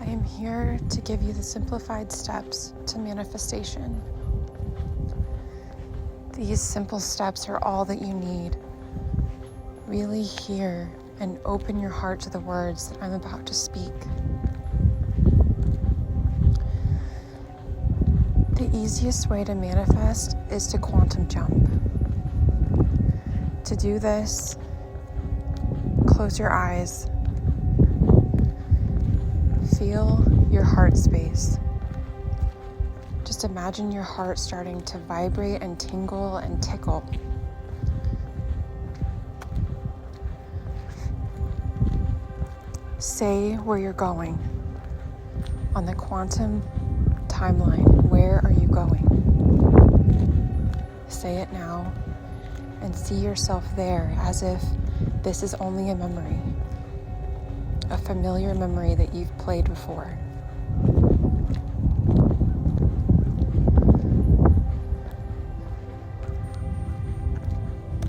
I am here to give you the simplified steps to manifestation. These simple steps are all that you need. Really hear and open your heart to the words that I'm about to speak. The easiest way to manifest is to quantum jump. To do this, close your eyes. Feel your heart space. Just imagine your heart starting to vibrate and tingle and tickle. Say where you're going. On the quantum timeline, where are you going? Say it now and see yourself there as if this is only a memory, a familiar memory that you've played before.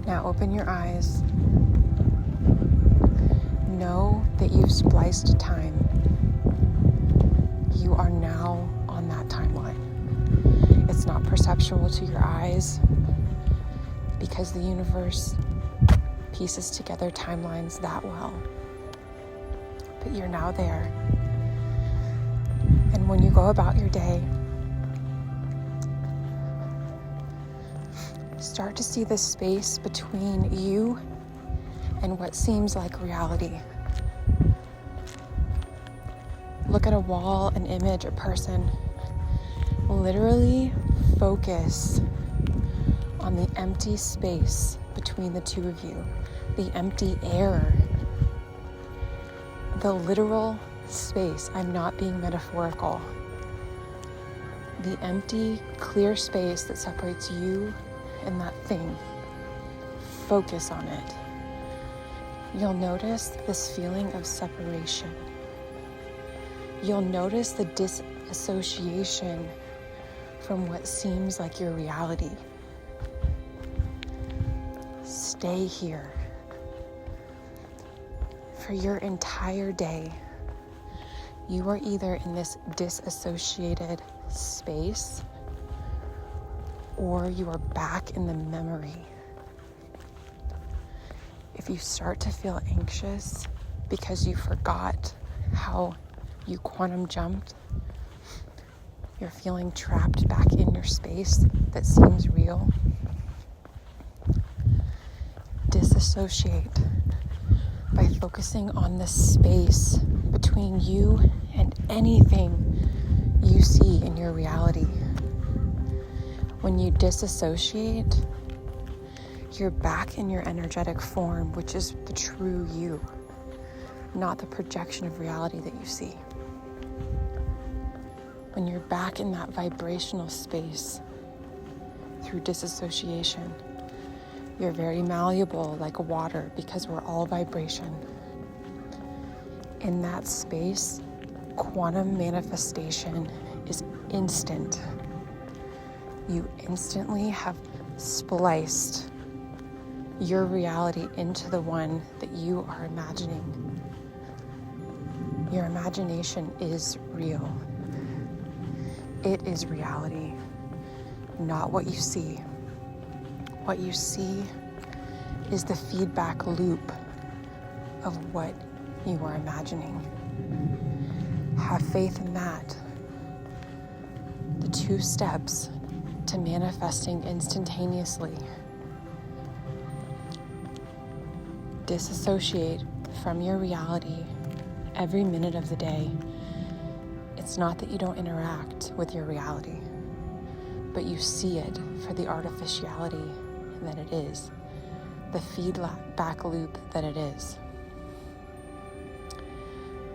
Now open your eyes. Know that you've spliced time. You are now on that timeline. It's not perceptual to your eyes because the universe pieces together timelines that well. But you're now there. And when you go about your day, start to see the space between you and what seems like reality. Look at a wall, an image, a person. Literally focus on the empty space between the two of you, the empty air, the literal space. I'm not being metaphorical. The empty, clear space that separates you and that thing. Focus on it. You'll notice this feeling of separation. You'll notice the disassociation from what seems like your reality. Stay here. For your entire day, you are either in this disassociated space or you are back in the memory. If you start to feel anxious because you forgot how you quantum jumped, you're feeling trapped back in your space that seems real, disassociate by focusing on the space between you and anything you see in your reality. When you disassociate, you're back in your energetic form, which is the true you, not the projection of reality that you see. When you're back in that vibrational space through disassociation, you're very malleable like water because we're all vibration. In that space, quantum manifestation is instant. You instantly have spliced your reality into the one that you are imagining. Your imagination is real. It is reality, not what you see. What you see is the feedback loop of what you are imagining. Have faith in that. The 2 steps to manifesting instantaneously. Disassociate from your reality every minute of the day. It's not that you don't interact with your reality, but you see it for the artificiality that it is, the feedback loop that it is.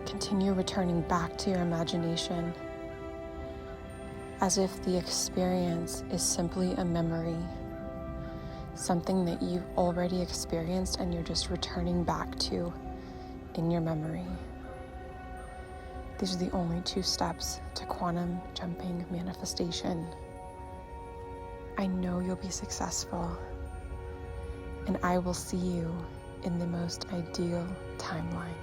Continue returning back to your imagination as if the experience is simply a memory, something that you've already experienced and you're just returning back to in your memory. These are the only 2 steps to quantum jumping manifestation. I know you'll be successful, and I will see you in the most ideal timeline.